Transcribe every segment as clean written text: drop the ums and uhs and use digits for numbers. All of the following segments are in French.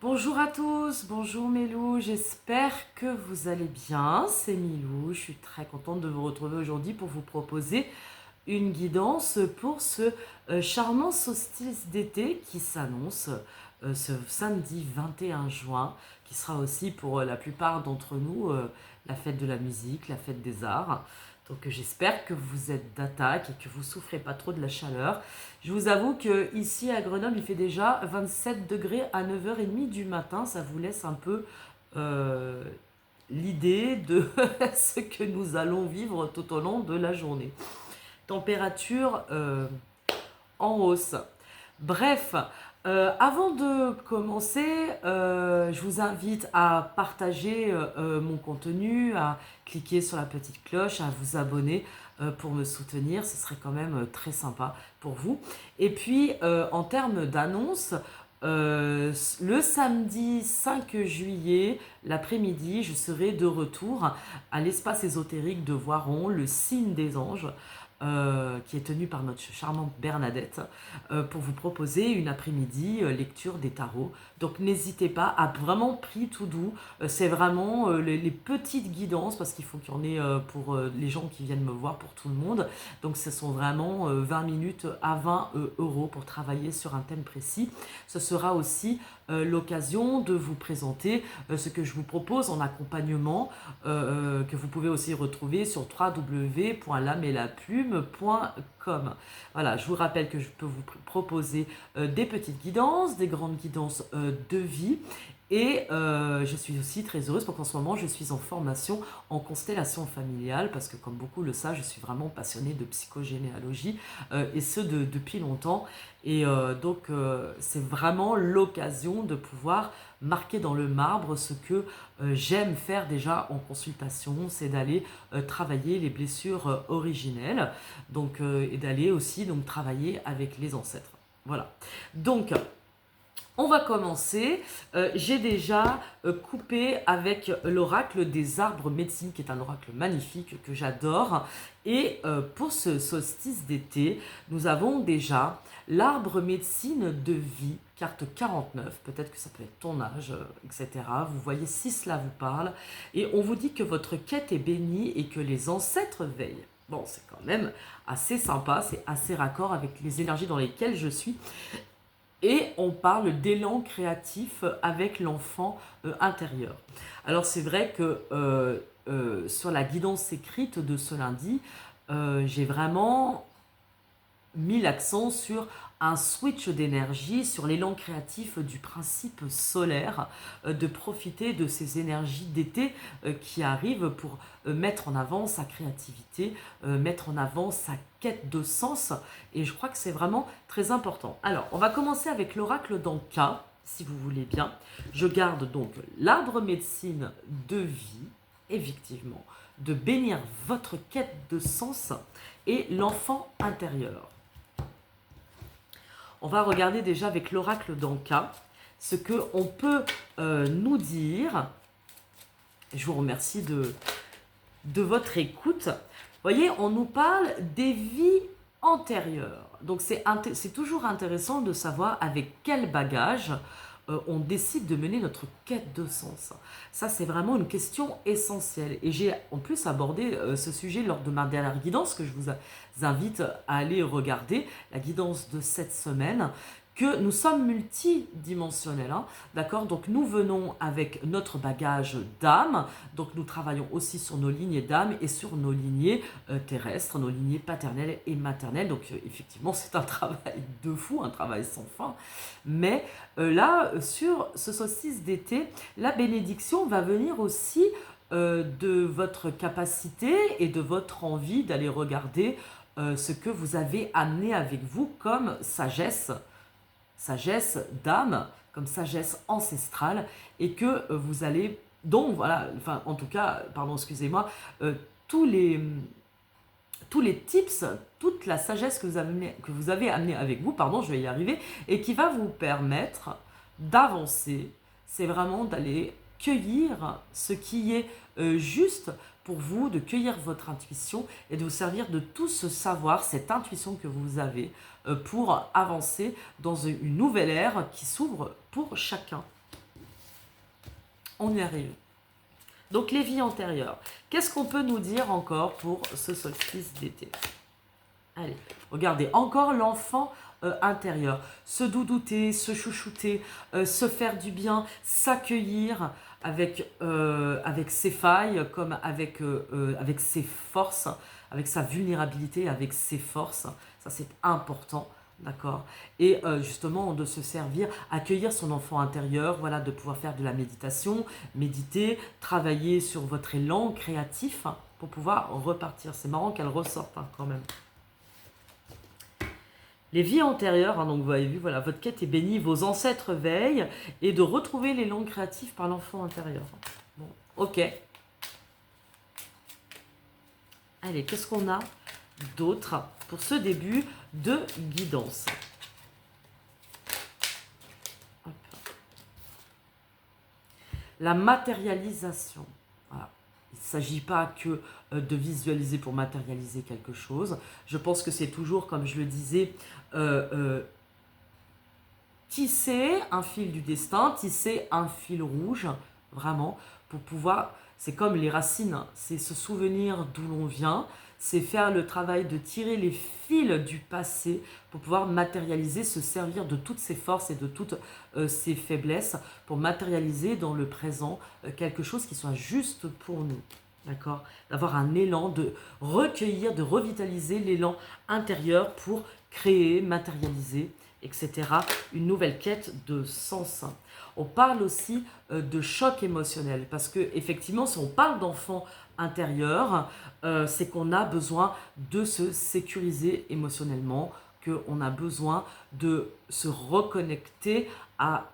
Bonjour à tous, bonjour Mélou, j'espère que vous allez bien, c'est Milou, je suis très contente de vous retrouver aujourd'hui pour vous proposer une guidance pour ce charmant solstice d'été qui s'annonce ce samedi 21 juin, qui sera aussi pour la plupart d'entre nous la fête de la musique, la fête des arts. Donc j'espère que vous êtes d'attaque et que vous souffrez pas trop de la chaleur. Je vous avoue que ici à Grenoble, il fait déjà 27 degrés à 9h30 du matin. Ça vous laisse un peu euh, l'idée de ce que nous allons vivre tout au long de la journée. Température en hausse. Bref, avant de commencer, je vous invite à partager mon contenu, à cliquer sur la petite cloche, à vous abonner pour me soutenir. Ce serait quand même très sympa pour vous. Et puis, en termes d'annonces, le samedi 5 juillet, l'après-midi, je serai de retour à l'espace ésotérique de Voiron, le signe des anges, qui est tenu par notre charmante Bernadette, pour vous proposer une après-midi lecture des tarots. Donc n'hésitez pas à vraiment pris tout doux. C'est vraiment les petites guidances, parce qu'il faut qu'il y en ait pour les gens qui viennent me voir, pour tout le monde. Donc ce sont vraiment 20 minutes à 20 euros pour travailler sur un thème précis. Ce sera aussi l'occasion de vous présenter ce que je vous propose en accompagnement, que vous pouvez aussi retrouver sur www.lamelaplume.com. Voilà, je vous rappelle que je peux vous proposer des petites guidances, des grandes guidances de vie. Et je suis aussi très heureuse parce qu'en ce moment, je suis en formation en constellation familiale parce que, comme beaucoup le savent, je suis vraiment passionnée de psychogénéalogie et ce depuis longtemps. Et donc, c'est vraiment l'occasion de pouvoir marquer dans le marbre ce que j'aime faire déjà en consultation, c'est d'aller travailler les blessures originelles, donc, et d'aller aussi donc, travailler avec les ancêtres. Voilà. Donc, on va commencer. J'ai déjà coupé avec l'oracle des arbres médecine, qui est un oracle magnifique que j'adore. Et pour ce solstice d'été, nous avons déjà l'arbre médecine de vie, carte 49. Peut-être que ça peut être ton âge, etc. Vous voyez si cela vous parle. Et on vous dit que votre quête est bénie et que les ancêtres veillent. Bon, c'est quand même assez sympa, c'est assez raccord avec les énergies dans lesquelles je suis. Et on parle d'élan créatif avec l'enfant intérieur. Alors c'est vrai que sur la guidance écrite de ce lundi, j'ai vraiment mis l'accent sur un switch d'énergie, sur l'élan créatif du principe solaire, de profiter de ces énergies d'été qui arrivent pour mettre en avant sa créativité, mettre en avant sa quête de sens, et je crois que c'est vraiment très important. Alors, on va commencer avec l'oracle d'Anka, si vous voulez bien. Je garde donc l'arbre médecine de vie, effectivement, de bénir votre quête de sens et l'enfant intérieur. On va regarder déjà avec l'oracle d'Anka ce qu'on peut nous dire. Je vous remercie de votre écoute. Vous voyez, on nous parle des vies antérieures. Donc c'est toujours intéressant de savoir avec quel bagage on décide de mener notre quête de sens. Ça, c'est vraiment une question essentielle. Et j'ai en plus abordé ce sujet lors de ma dernière guidance que je vous invite à aller regarder, la guidance de cette semaine, que nous sommes multidimensionnels, hein, d'accord? Donc nous venons avec notre bagage d'âme, donc nous travaillons aussi sur nos lignées d'âme et sur nos lignées terrestres, nos lignées paternelles et maternelles. Donc effectivement, c'est un travail de fou, un travail sans fin. Mais là, sur ce solstice d'été, la bénédiction va venir aussi de votre capacité et de votre envie d'aller regarder ce que vous avez amené avec vous comme sagesse d'âme, comme sagesse ancestrale, et que vous allez, donc voilà, enfin en tout cas, pardon, excusez-moi, tous les tips, toute la sagesse que vous avez amené avec vous, pardon, je vais y arriver, et qui va vous permettre d'avancer, c'est vraiment d'aller cueillir ce qui est juste pour vous, de cueillir votre intuition et de vous servir de tout ce savoir, cette intuition que vous avez pour avancer dans une nouvelle ère qui s'ouvre pour chacun. On y arrive. Donc les vies antérieures. Qu'est-ce qu'on peut nous dire encore pour ce solstice d'été? Allez, regardez, encore l'enfant intérieur. Se doudouter, se chouchouter, se faire du bien, s'accueillir avec ses failles comme avec ses forces, avec sa vulnérabilité, avec ses forces. Ça, c'est important. D'accord. Et justement, de se servir, accueillir son enfant intérieur, voilà, de pouvoir faire de la méditation, méditer, travailler sur votre élan créatif pour pouvoir repartir. C'est marrant qu'elle ressorte quand même. Les vies antérieures, donc vous avez vu, voilà, votre quête est bénie, vos ancêtres veillent, et de retrouver l'élan créatif par l'enfant intérieur. Bon, ok. Allez, qu'est-ce qu'on a d'autre pour ce début de guidance? Hop. La matérialisation. Voilà. Il ne s'agit pas que de visualiser pour matérialiser quelque chose. Je pense que c'est toujours, comme je le disais, tisser un fil du destin, tisser un fil rouge, vraiment, pour pouvoir... C'est comme les racines, c'est se souvenir d'où l'on vient, c'est faire le travail de tirer les fils du passé pour pouvoir matérialiser, se servir de toutes ses forces et de toutes ses faiblesses pour matérialiser dans le présent quelque chose qui soit juste pour nous. D'accord? D'avoir un élan, de recueillir, de revitaliser l'élan intérieur pour créer, matérialiser, etc. Une nouvelle quête de sens. On parle aussi de choc émotionnel parce que effectivement, si on parle d'enfant intérieur, c'est qu'on a besoin de se sécuriser émotionnellement, qu'on a besoin de se reconnecter à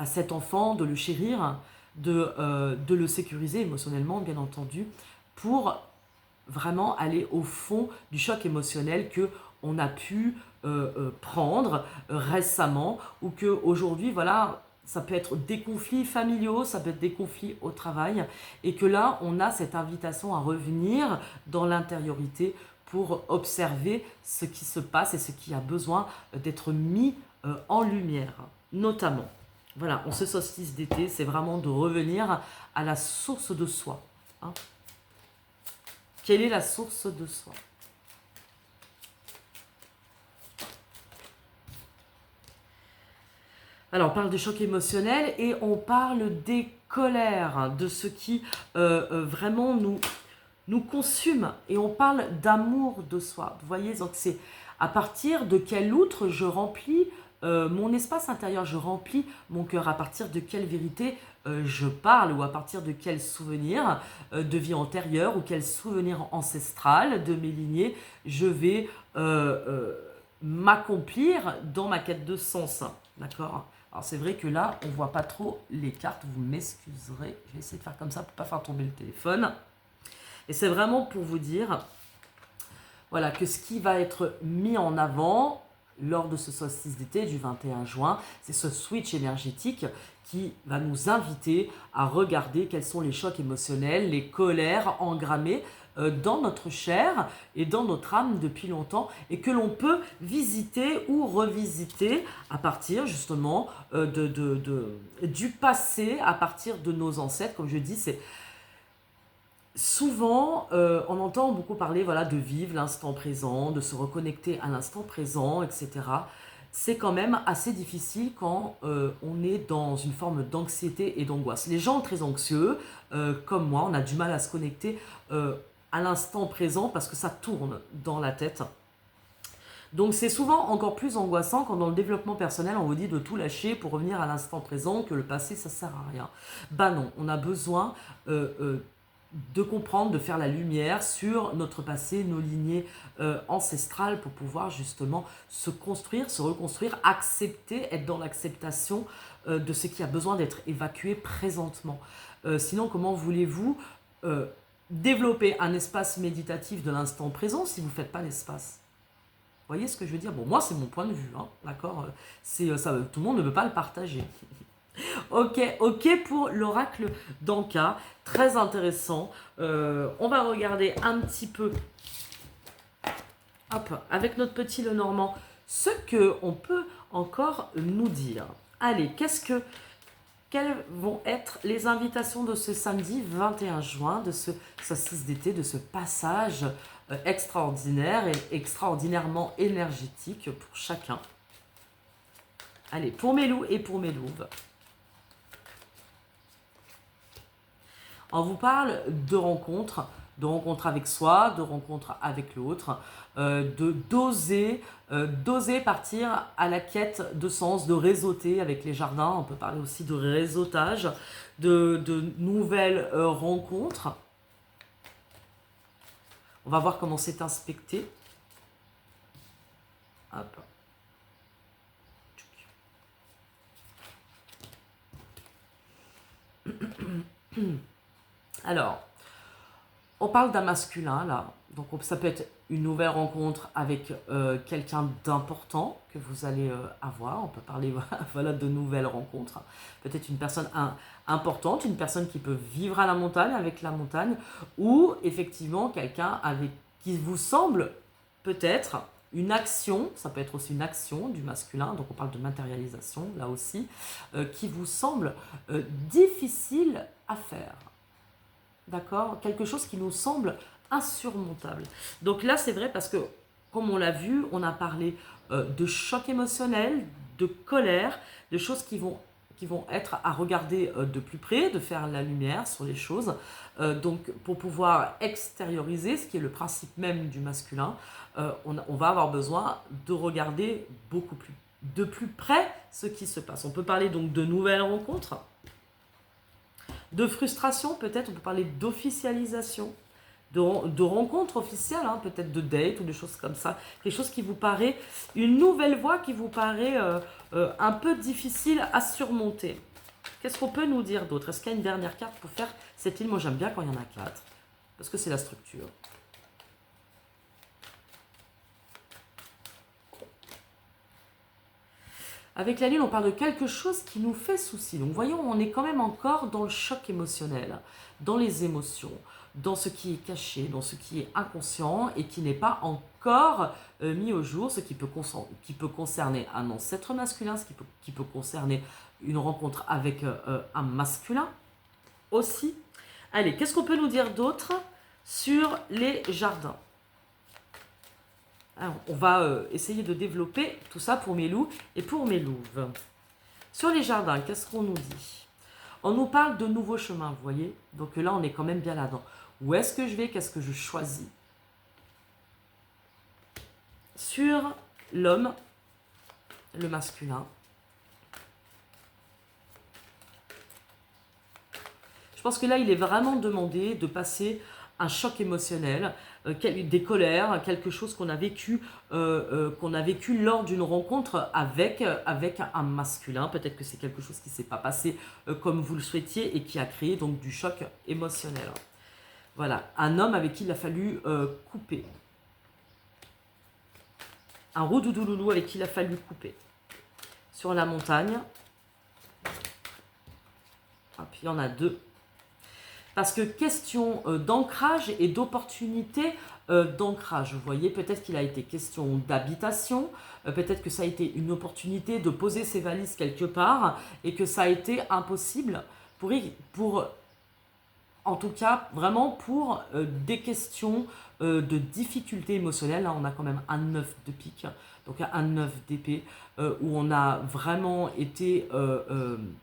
cet enfant, de le chérir, de le sécuriser émotionnellement, bien entendu, pour vraiment aller au fond du choc émotionnel que on a pu prendre récemment ou que aujourd'hui, voilà, ça peut être des conflits familiaux, ça peut être des conflits au travail et que là, on a cette invitation à revenir dans l'intériorité pour observer ce qui se passe et ce qui a besoin d'être mis en lumière, notamment. Voilà, on se solstice d'été, c'est vraiment de revenir à la source de soi. Hein. Quelle est la source de soi? Alors, on parle de choc émotionnel et on parle des colères, de ce qui vraiment nous consume. Et on parle d'amour de soi. Vous voyez, donc c'est à partir de quel outre je remplis mon espace intérieur, je remplis mon cœur, à partir de quelle vérité je parle ou à partir de quel souvenir de vie antérieure ou quel souvenir ancestral de mes lignées je vais m'accomplir dans ma quête de sens. D'accord? Alors c'est vrai que là, on ne voit pas trop les cartes, vous m'excuserez. Je vais essayer de faire comme ça pour ne pas faire tomber le téléphone. Et c'est vraiment pour vous dire voilà, que ce qui va être mis en avant lors de ce solstice d'été du 21 juin, c'est ce switch énergétique qui va nous inviter à regarder quels sont les chocs émotionnels, les colères engrammées dans notre chair et dans notre âme depuis longtemps et que l'on peut visiter ou revisiter à partir justement du passé, à partir de nos ancêtres. Comme je dis, c'est souvent, on entend beaucoup parler voilà, de vivre l'instant présent, de se reconnecter à l'instant présent, etc. C'est quand même assez difficile quand on est dans une forme d'anxiété et d'angoisse. Les gens très anxieux, comme moi, on a du mal à se connecter à l'instant présent parce que ça tourne dans la tête. Donc c'est souvent encore plus angoissant quand dans le développement personnel on vous dit de tout lâcher pour revenir à l'instant présent, que le passé ça sert à rien. Bah non, on a besoin de comprendre, de faire la lumière sur notre passé, nos lignées ancestrales pour pouvoir justement se construire, se reconstruire, accepter, être dans l'acceptation de ce qui a besoin d'être évacué présentement. Sinon, comment voulez-vous développer un espace méditatif de l'instant présent si vous ne faites pas l'espace? Vous voyez ce que je veux dire? Bon, moi, c'est mon point de vue, hein, d'accord? Ça, tout le monde ne veut pas le partager. Ok pour l'oracle d'Anka, très intéressant. On va regarder un petit peu, hop, avec notre petit Lenormand, ce qu'on peut encore nous dire. Allez, qu'est-ce que quelles vont être les invitations de ce samedi 21 juin, de ce solstice d'été, de ce passage extraordinaire et extraordinairement énergétique pour chacun. Allez, pour mes loups et pour mes louves. On vous parle de rencontres avec soi, de rencontres avec l'autre, d'oser partir à la quête de sens, de réseauter avec les jardins. On peut parler aussi de réseautage, de nouvelles rencontres. On va voir comment c'est inspecté. Hop. Alors, on parle d'un masculin là, donc ça peut être une nouvelle rencontre avec quelqu'un d'important que vous allez avoir. On peut parler voilà, de nouvelles rencontres. Peut-être une personne importante, une personne qui peut vivre à la montagne, avec la montagne, ou effectivement quelqu'un avec qui vous semble peut-être une action, ça peut être aussi une action du masculin, donc on parle de matérialisation là aussi, qui vous semble difficile à faire. D'accord? Quelque chose qui nous semble insurmontable. Donc là, c'est vrai parce que, comme on l'a vu, on a parlé de choc émotionnel, de colère, de choses qui vont être à regarder de plus près, de faire la lumière sur les choses. Donc, pour pouvoir extérioriser, ce qui est le principe même du masculin, on va avoir besoin de regarder de plus près ce qui se passe. On peut parler donc de nouvelles rencontres, de frustration peut-être, on peut parler d'officialisation, de rencontres officielles, hein, peut-être de date ou des choses comme ça. Quelque chose qui vous paraît, une nouvelle voie qui vous paraît un peu difficile à surmonter. Qu'est-ce qu'on peut nous dire d'autre? Est-ce qu'il y a une dernière carte pour faire cette île? Moi j'aime bien quand il y en a 4, parce que c'est la structure. Avec la lune, on parle de quelque chose qui nous fait souci. Donc voyons, on est quand même encore dans le choc émotionnel, dans les émotions, dans ce qui est caché, dans ce qui est inconscient et qui n'est pas encore mis au jour, ce qui peut concerner un ancêtre masculin, ce qui peut concerner une rencontre avec un masculin aussi. Allez, qu'est-ce qu'on peut nous dire d'autre sur les jardins? Alors, on va essayer de développer tout ça pour mes loups et pour mes louves. Sur les jardins, qu'est-ce qu'on nous dit? On nous parle de nouveaux chemins, vous voyez? Donc là, on est quand même bien là-dedans. Où est-ce que je vais? Qu'est-ce que je choisis? Sur l'homme, le masculin. Je pense que là, il est vraiment demandé de passer un choc émotionnel, des colères, quelque chose qu'on a vécu lors d'une rencontre avec un masculin. Peut-être que c'est quelque chose qui ne s'est pas passé comme vous le souhaitiez et qui a créé donc du choc émotionnel. Voilà, un homme avec qui il a fallu couper. Un roudoudoulou avec qui il a fallu couper. Sur la montagne. Ah, puis il y en a 2. Parce que question d'ancrage et d'opportunité d'ancrage, vous voyez, peut-être qu'il a été question d'habitation, peut-être que ça a été une opportunité de poser ses valises quelque part et que ça a été impossible pour en tout cas, vraiment pour des questions de difficultés émotionnelles. Là, on a quand même un 9 de pique, donc un 9 d'épée, où on a vraiment été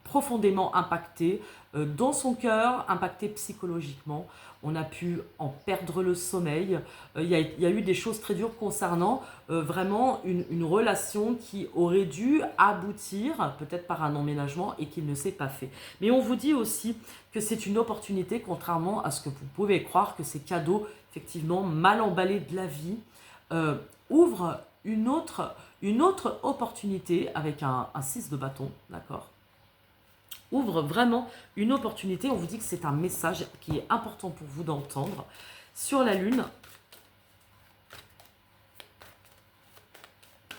profondément impacté dans son cœur, impacté psychologiquement. On a pu en perdre le sommeil. Il y a eu des choses très dures concernant vraiment une relation qui aurait dû aboutir, peut-être par un emménagement, et qui ne s'est pas fait. Mais on vous dit aussi que c'est une opportunité, contrairement à ce que vous pouvez croire, que ces cadeaux, effectivement, mal emballés de la vie, ouvrent une autre opportunité avec un 6 de bâton, d'accord? Ouvre vraiment une opportunité. On vous dit que c'est un message qui est important pour vous d'entendre. Sur la lune,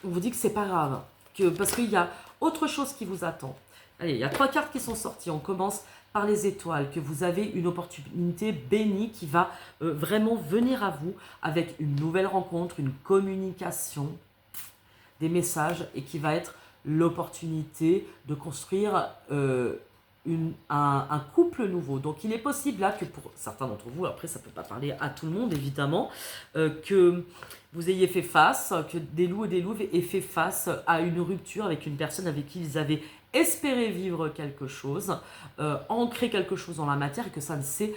on vous dit que c'est pas grave, parce qu'il y a autre chose qui vous attend. Allez, il y a 3 cartes qui sont sorties. On commence par les étoiles, que vous avez une opportunité bénie qui va vraiment venir à vous avec une nouvelle rencontre, une communication, des messages, et qui va être l'opportunité de construire un couple nouveau. Donc il est possible là que pour certains d'entre vous, après ça ne peut pas parler à tout le monde évidemment, que vous ayez fait face, que des loups et des louves aient fait face à une rupture avec une personne avec qui ils avaient espéré vivre quelque chose, ancrer quelque chose dans la matière et que ça ne s'est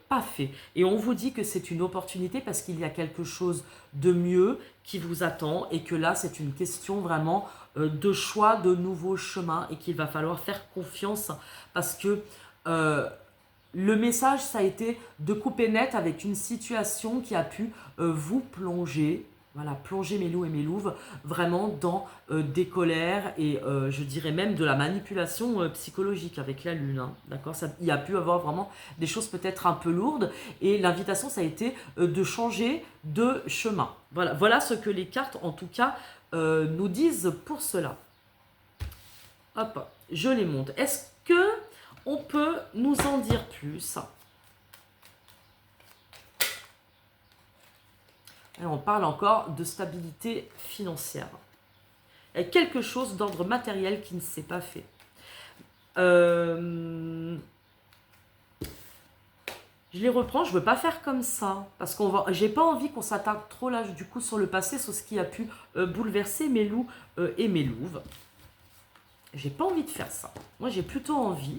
pas fait. Et on vous dit que c'est une opportunité parce qu'il y a quelque chose de mieux qui vous attend et que là c'est une question vraiment de choix, de nouveaux chemins et qu'il va falloir faire confiance parce que le message, ça a été de couper net avec une situation qui a pu vous plonger, voilà, plonger mes loups et mes louves, vraiment dans des colères et je dirais même de la manipulation psychologique avec la lune. Hein, d'accord, il y a pu avoir vraiment des choses peut-être un peu lourdes et l'invitation, ça a été de changer de chemin. Voilà, voilà ce que les cartes, en tout cas, nous disent pour cela. Hop, je les monte. Est-ce que on peut nous en dire plus? Et on parle encore de stabilité financière. Il y a quelque chose d'ordre matériel qui ne s'est pas fait. Je les reprends, je ne veux pas faire comme ça, parce qu'on va, j'ai pas envie qu'on s'attarde trop là du coup sur le passé, sur ce qui a pu bouleverser mes loups et mes louves. J'ai pas envie de faire ça. Moi, j'ai plutôt envie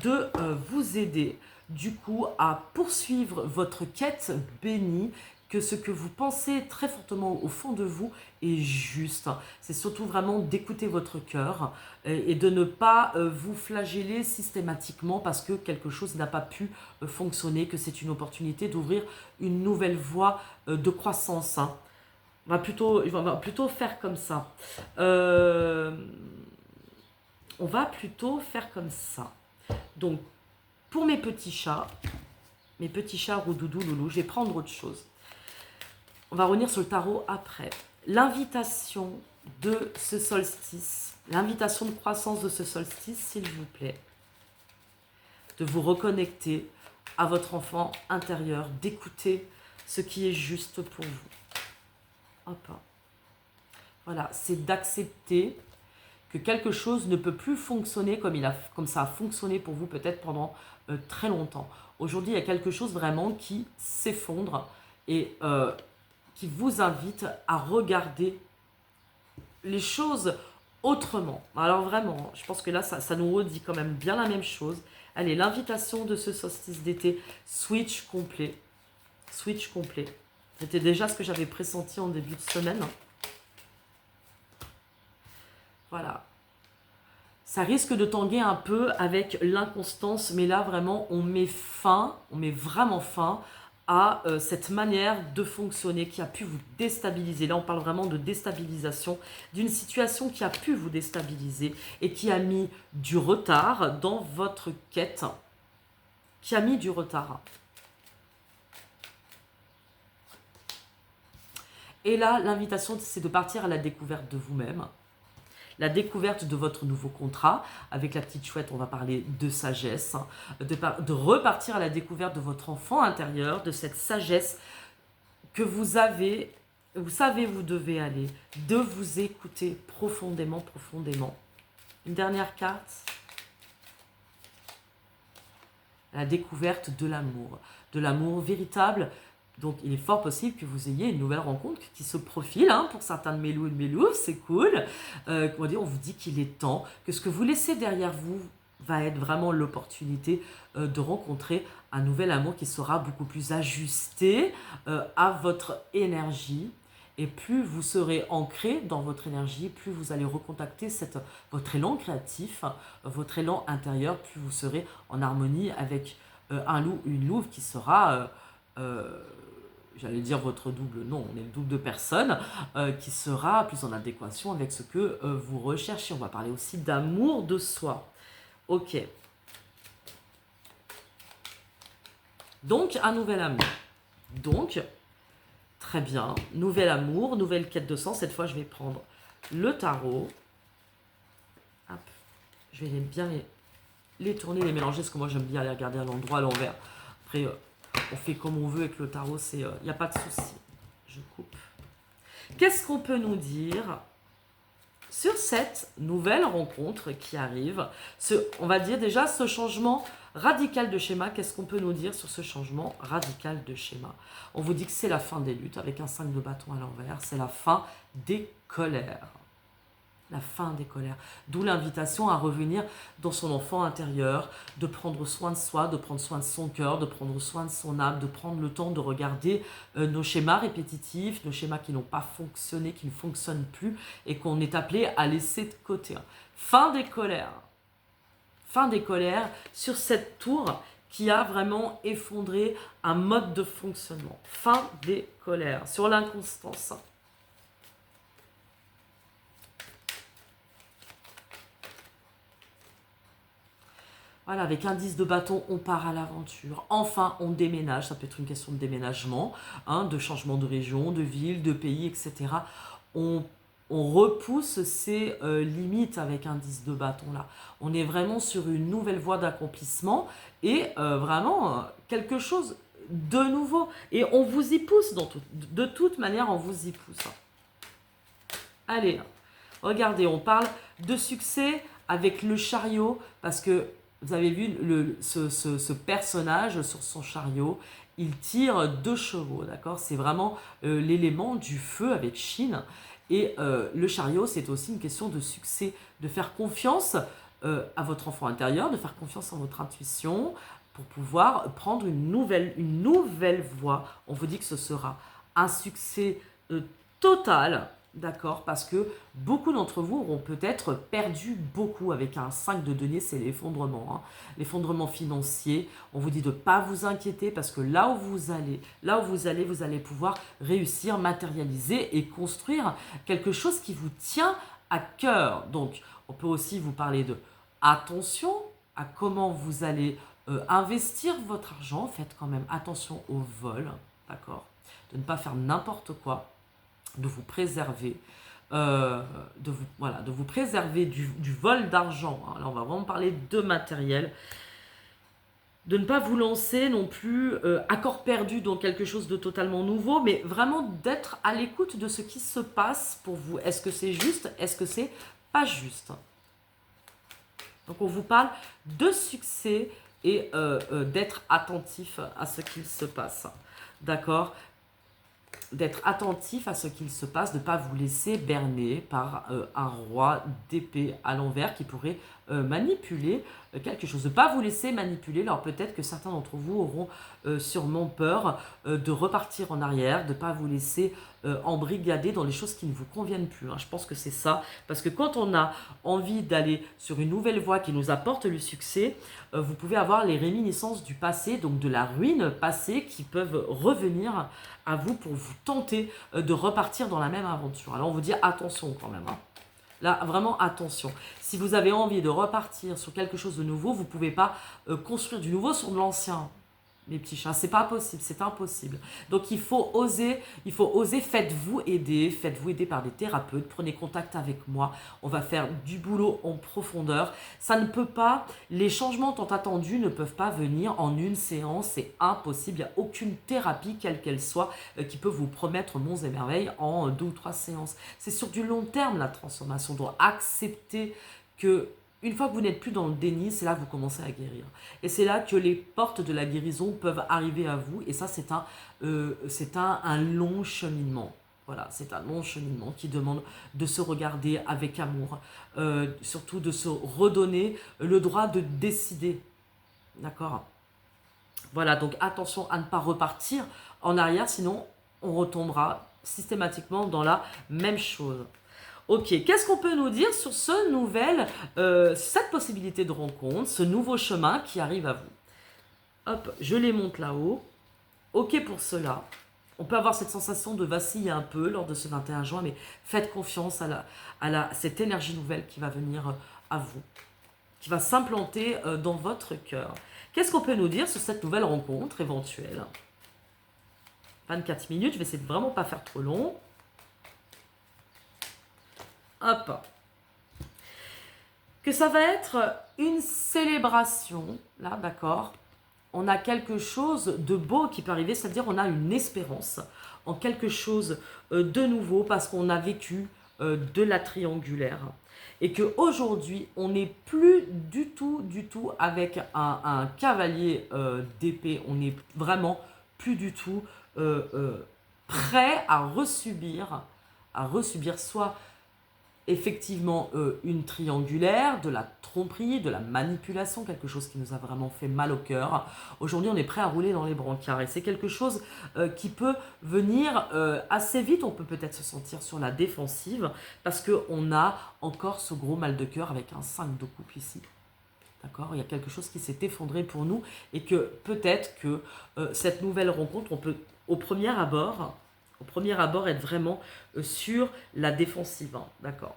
de vous aider du coup à poursuivre votre quête bénie, que ce que vous pensez très fortement au fond de vous est juste. C'est surtout vraiment d'écouter votre cœur et de ne pas vous flageller systématiquement parce que quelque chose n'a pas pu fonctionner, que c'est une opportunité d'ouvrir une nouvelle voie de croissance. Hein. On va plutôt faire comme ça. On va plutôt faire comme ça. Donc, pour mes petits chats roudoudou, loulou, je vais prendre autre chose. On va revenir sur le tarot après. L'invitation de ce solstice, l'invitation de croissance de ce solstice, s'il vous plaît, de vous reconnecter à votre enfant intérieur, d'écouter ce qui est juste pour vous. Hop. Voilà, c'est d'accepter que quelque chose ne peut plus fonctionner comme ça a fonctionné pour vous peut-être pendant très longtemps. Aujourd'hui, il y a quelque chose vraiment qui s'effondre et qui vous invite à regarder les choses autrement. Alors vraiment, je pense que là, ça nous redit quand même bien la même chose. Allez, l'invitation de ce solstice d'été, switch complet. Switch complet. C'était déjà ce que j'avais pressenti en début de semaine. Voilà. Ça risque de tanguer un peu avec l'inconstance, mais là vraiment on met vraiment fin à cette manière de fonctionner qui a pu vous déstabiliser. Là on parle vraiment de déstabilisation, d'une situation qui a pu vous déstabiliser et qui a mis du retard dans votre quête, qui a mis du retard. Et là l'invitation c'est de partir à la découverte de vous-même. La découverte de votre nouveau contrat. Avec la petite chouette, on va parler de sagesse. De repartir à la découverte de votre enfant intérieur, de cette sagesse que vous avez, vous savez, vous devez aller, de vous écouter profondément, profondément. Une dernière carte. La découverte de l'amour véritable. Donc, il est fort possible que vous ayez une nouvelle rencontre qui se profile hein, pour certains de mes loups et de mes louves, c'est cool. On vous dit qu'il est temps, que ce que vous laissez derrière vous va être vraiment l'opportunité de rencontrer un nouvel amour qui sera beaucoup plus ajusté à votre énergie. Et plus vous serez ancré dans votre énergie, plus vous allez recontacter votre élan créatif, votre élan intérieur, plus vous serez en harmonie avec un loup ou une louve qui sera... j'allais dire votre double, non, on est le double de personnes, qui sera plus en adéquation avec ce que vous recherchez. On va parler aussi d'amour de soi. Ok. Donc, un nouvel amour. Donc, très bien, nouvel amour, nouvelle quête de sens. Cette fois, je vais prendre le tarot. Hop. Je vais bien les tourner, les mélanger, parce que moi, j'aime bien les regarder à l'endroit, à l'envers. Après... on fait comme on veut avec le tarot, il n'y a pas de souci. Je coupe. Qu'est-ce qu'on peut nous dire sur cette nouvelle rencontre qui arrive, on va dire déjà ce changement radical de schéma. Qu'est-ce qu'on peut nous dire sur ce changement radical de schéma? On vous dit que c'est la fin des luttes avec un 5 de bâton à l'envers, c'est la fin des colères. La fin des colères. D'où l'invitation à revenir dans son enfant intérieur, de prendre soin de soi, de prendre soin de son cœur, de prendre soin de son âme, de prendre le temps de regarder nos schémas répétitifs, nos schémas qui n'ont pas fonctionné, qui ne fonctionnent plus et qu'on est appelé à laisser de côté. Fin des colères. Fin des colères sur cette tour qui a vraiment effondré un mode de fonctionnement. Fin des colères sur l'inconstance. Voilà, avec un 10 de bâton, on part à l'aventure. Enfin, on déménage. Ça peut être une question de déménagement, hein, de changement de région, de ville, de pays, etc. On repousse ses limites avec un 10 de bâton là. On est vraiment sur une nouvelle voie d'accomplissement et vraiment quelque chose de nouveau. Et on vous y pousse, de toute manière, on vous y pousse. Allez, regardez, on parle de succès avec le chariot parce que vous avez vu ce personnage sur son chariot, il tire 2 chevaux, d'accord? C'est vraiment l'élément du feu avec Chine. Et le chariot, c'est aussi une question de succès, de faire confiance à votre enfant intérieur, de faire confiance en votre intuition pour pouvoir prendre une nouvelle voie. On vous dit que ce sera un succès total. D'accord, parce que beaucoup d'entre vous auront peut-être perdu beaucoup avec un 5 de denier, c'est l'effondrement. Hein. L'effondrement financier, on vous dit de ne pas vous inquiéter parce que là où vous allez pouvoir réussir, matérialiser et construire quelque chose qui vous tient à cœur. Donc, on peut aussi vous parler de attention à comment vous allez investir votre argent. Faites quand même attention au vol, d'accord, de ne pas faire n'importe quoi. De vous préserver, de vous préserver du vol d'argent. Hein. Là, on va vraiment parler de matériel. De ne pas vous lancer non plus à corps perdu dans quelque chose de totalement nouveau, mais vraiment d'être à l'écoute de ce qui se passe pour vous. Est-ce que c'est juste? Est-ce que c'est pas juste? Donc, on vous parle de succès et d'être attentif à ce qu'il se passe. D'accord? D'être attentif à ce qu'il se passe, de ne pas vous laisser berner par un roi d'épée à l'envers qui pourrait manipuler quelque chose. De ne pas vous laisser manipuler. Alors peut-être que certains d'entre vous auront sûrement peur de repartir en arrière, de ne pas vous laisser embrigader dans les choses qui ne vous conviennent plus. Hein. Je pense que c'est ça. Parce que quand on a envie d'aller sur une nouvelle voie qui nous apporte le succès, vous pouvez avoir les réminiscences du passé, donc de la ruine passée qui peuvent revenir à vous pour vous tenter de repartir dans la même aventure. Alors on vous dit attention quand même. Hein. Là, vraiment attention. Si vous avez envie de repartir sur quelque chose de nouveau, vous ne pouvez pas construire du nouveau sur de l'ancien. Mes petits chats, c'est pas possible, c'est impossible. Donc il faut oser, faites-vous aider par des thérapeutes, prenez contact avec moi, on va faire du boulot en profondeur. Ça ne peut pas, les changements tant attendus ne peuvent pas venir en une séance, c'est impossible, il n'y a aucune thérapie, quelle qu'elle soit, qui peut vous promettre monts et merveilles en 2 ou 3 séances. C'est sur du long terme la transformation, on doit accepter que une fois que vous n'êtes plus dans le déni, c'est là que vous commencez à guérir. Et c'est là que les portes de la guérison peuvent arriver à vous. Et ça, c'est un long cheminement. Voilà, c'est un long cheminement qui demande de se regarder avec amour. Surtout de se redonner le droit de décider. D'accord ? Voilà, donc attention à ne pas repartir en arrière, sinon on retombera systématiquement dans la même chose. Ok, qu'est-ce qu'on peut nous dire sur cette possibilité de rencontre, ce nouveau chemin qui arrive à vous? Hop, je les monte là-haut. Ok pour cela. On peut avoir cette sensation de vaciller un peu lors de ce 21 juin, mais faites confiance à cette énergie nouvelle qui va venir à vous, qui va s'implanter dans votre cœur. Qu'est-ce qu'on peut nous dire sur cette nouvelle rencontre éventuelle? 24 minutes, je vais essayer de vraiment pas faire trop long. Hop. Que ça va être une célébration, là, d'accord? On a quelque chose de beau qui peut arriver, c'est-à-dire on a une espérance en quelque chose de nouveau parce qu'on a vécu de la triangulaire. Et qu'aujourd'hui, on n'est plus du tout avec un cavalier d'épée. On n'est vraiment plus du tout prêt à resubir soit effectivement une triangulaire, de la tromperie, de la manipulation, quelque chose qui nous a vraiment fait mal au cœur. Aujourd'hui, on est prêt à rouler dans les brancards et c'est quelque chose qui peut venir assez vite. On peut peut-être se sentir sur la défensive parce qu'on a encore ce gros mal de cœur avec un 5 de coupe ici. D'accord ? Il y a quelque chose qui s'est effondré pour nous et que peut-être que cette nouvelle rencontre, on peut au premier abord être vraiment sur la défensive, hein, d'accord.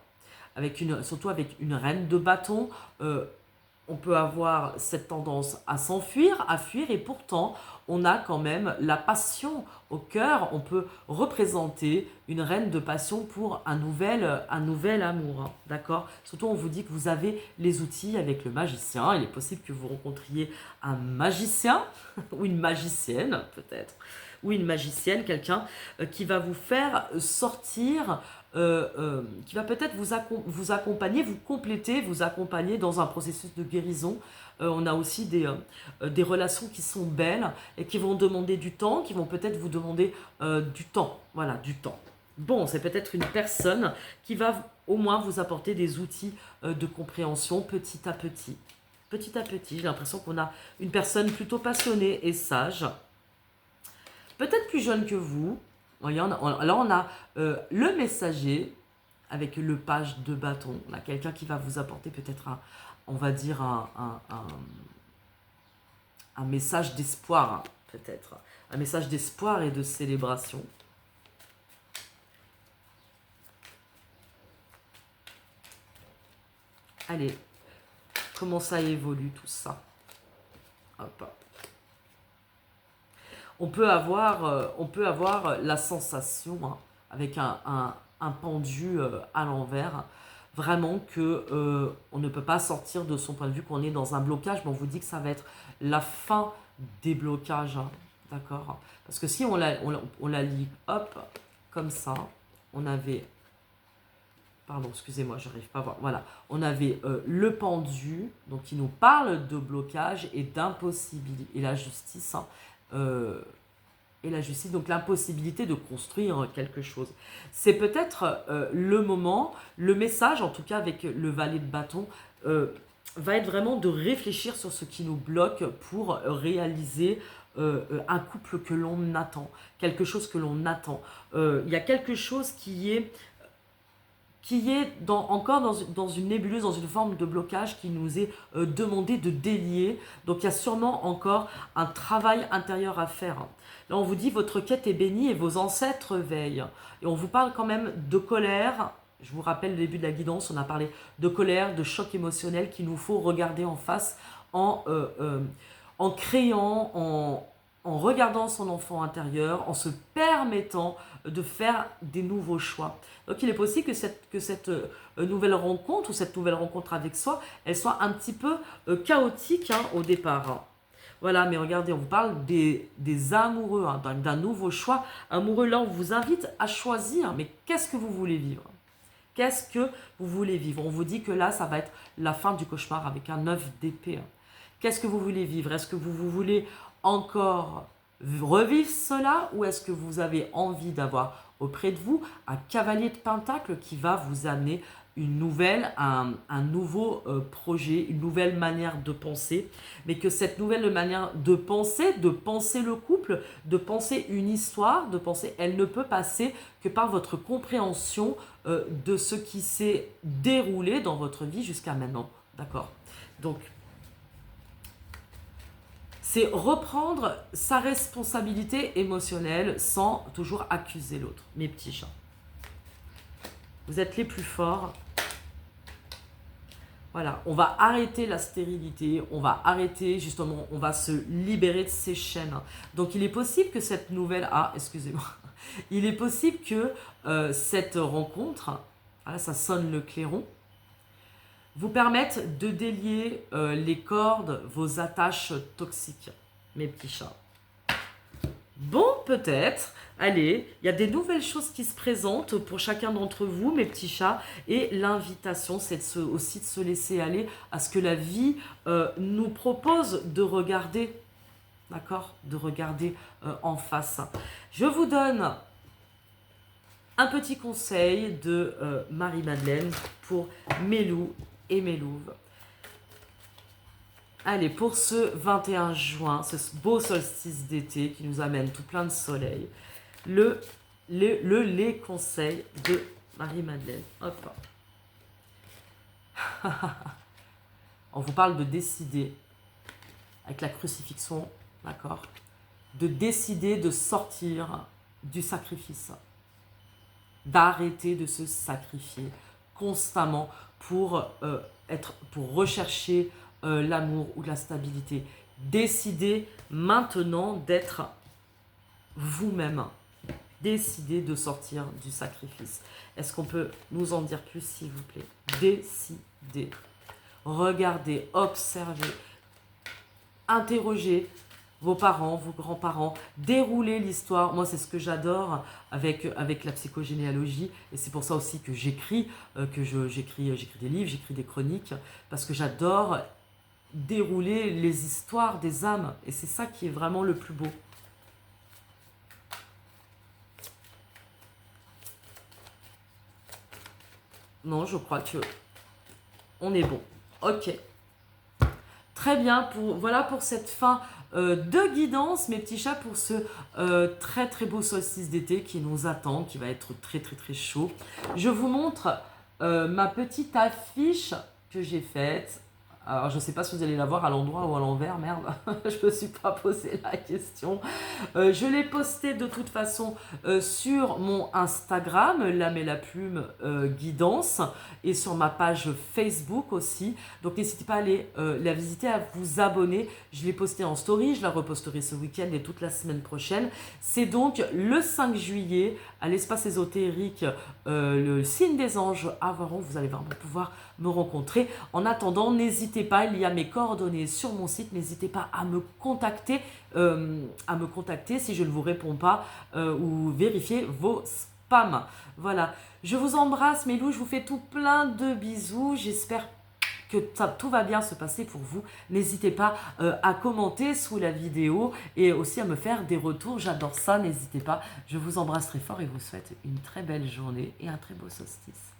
Surtout avec une reine de bâton, on peut avoir cette tendance à s'enfuir, à fuir, et pourtant, on a quand même la passion au cœur. On peut représenter une reine de passion pour un nouvel amour, hein, d'accord. Surtout, on vous dit que vous avez les outils avec le magicien. Il est possible que vous rencontriez un magicien ou une magicienne, peut-être, ou une magicienne, quelqu'un qui va vous faire sortir, qui va peut-être vous accompagner, vous compléter, vous accompagner dans un processus de guérison. On a aussi des relations qui sont belles et qui vont demander du temps, qui vont peut-être vous demander du temps. Voilà, du temps. Bon, c'est peut-être une personne qui va au moins vous apporter des outils de compréhension petit à petit. Petit à petit, j'ai l'impression qu'on a une personne plutôt passionnée et sage, peut-être plus jeune que vous. Là, on a le messager avec le page de bâton. On a quelqu'un qui va vous apporter peut-être on va dire un message d'espoir, hein, peut-être. Un message d'espoir et de célébration. Allez, comment ça évolue tout ça? Hop. On peut avoir la sensation, hein, avec un pendu à l'envers, vraiment que on ne peut pas sortir de son point de vue, qu'on est dans un blocage, mais on vous dit que ça va être la fin des blocages, hein, d'accord? Parce que si on la lit, hop, comme ça, on avait, pardon, excusez-moi, je n'arrive pas à voir, voilà, on avait le pendu, donc qui nous parle de blocage et d'impossibilité, et la justice, hein, et la justice, donc l'impossibilité de construire quelque chose. C'est peut-être le moment, le message, en tout cas avec le valet de bâton, va être vraiment de réfléchir sur ce qui nous bloque pour réaliser un couple que l'on attend, quelque chose que l'on attend. Il y a quelque chose qui est encore dans une nébuleuse, dans une forme de blocage qui nous est demandé de délier. Donc il y a sûrement encore un travail intérieur à faire. Là on vous dit votre quête est bénie et vos ancêtres veillent. Et on vous parle quand même de colère. Je vous rappelle le début de la guidance, on a parlé de colère, de choc émotionnel qu'il nous faut regarder en face en créant, en regardant son enfant intérieur, en se permettant de faire des nouveaux choix. Donc il est possible que cette nouvelle rencontre ou cette nouvelle rencontre avec soi, elle soit un petit peu chaotique, hein, au départ, hein. Voilà, mais regardez, on vous parle des amoureux, hein, d'un nouveau choix. Amoureux, là, on vous invite à choisir, mais qu'est-ce que vous voulez vivre? Qu'est-ce que vous voulez vivre? On vous dit que là, ça va être la fin du cauchemar avec un 9 d'épée. Qu'est-ce que vous voulez vivre? Est-ce que vous voulez encore revivre cela ou est-ce que vous avez envie d'avoir auprès de vous un cavalier de pentacle qui va vous amener un nouveau projet, une nouvelle manière de penser, mais que cette nouvelle manière de penser le couple, de penser une histoire, de penser, elle ne peut passer que par votre compréhension de ce qui s'est déroulé dans votre vie jusqu'à maintenant. D'accord? Donc, c'est reprendre sa responsabilité émotionnelle sans toujours accuser l'autre. Mes petits chats, vous êtes les plus forts. Voilà, on va arrêter la stérilité, on va arrêter justement, on va se libérer de ces chaînes. Donc il est possible que cette nouvelle... Ah, excusez-moi. Il est possible que cette rencontre, là ça sonne le clairon, vous permette de délier les cordes, vos attaches toxiques, mes petits chats. Bon, peut-être. Allez, il y a des nouvelles choses qui se présentent pour chacun d'entre vous, mes petits chats. Et l'invitation, c'est aussi de se laisser aller à ce que la vie nous propose de regarder. D'accord? De regarder en face. Je vous donne un petit conseil de Marie-Madeleine pour mes loups et mes louves. Allez, pour ce 21 juin, ce beau solstice d'été qui nous amène tout plein de soleil, les conseils de Marie-Madeleine. Hop. On vous parle de décider, avec la crucifixion, d'accord? De décider de sortir du sacrifice, d'arrêter de se sacrifier constamment pour rechercher l'amour ou la stabilité. Décidez maintenant d'être vous-même. Décidez de sortir du sacrifice. Est-ce qu'on peut nous en dire plus, s'il vous plaît? Décidez. Regardez, observez, interrogez vos parents, vos grands-parents, déroulez l'histoire. Moi, c'est ce que j'adore avec la psychogénéalogie, et c'est pour ça aussi que j'écris, j'écris des livres, j'écris des chroniques, parce que j'adore dérouler les histoires des âmes, et c'est ça qui est vraiment le plus beau. Non, je crois que on est bon. Ok. Très bien, voilà pour cette fin de guidance, mes petits chats, pour ce très très beau solstice d'été qui nous attend, qui va être très très très chaud. Je vous montre ma petite affiche que j'ai faite. Alors, je ne sais pas si vous allez la voir à l'endroit ou à l'envers, merde, je ne me suis pas posé la question. Je l'ai postée de toute façon sur mon Instagram, L'âme et la plume guidance, et sur ma page Facebook aussi. Donc, n'hésitez pas à aller la visiter, à vous abonner. Je l'ai postée en story, je la reposterai ce week-end et toute la semaine prochaine. C'est donc le 5 juillet à l'espace ésotérique, le signe des anges à Voiron. Vous allez vraiment pouvoir me rencontrer. En attendant, n'hésitez pas, il y a mes coordonnées sur mon site, n'hésitez pas à me contacter si je ne vous réponds pas ou vérifier vos spams. Voilà, je vous embrasse mes loups, je vous fais tout plein de bisous, j'espère que tout va bien se passer pour vous. N'hésitez pas à commenter sous la vidéo et aussi à me faire des retours, j'adore ça, n'hésitez pas. Je vous embrasse très fort et vous souhaite une très belle journée et un très beau solstice.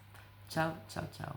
Ciao, ciao, ciao.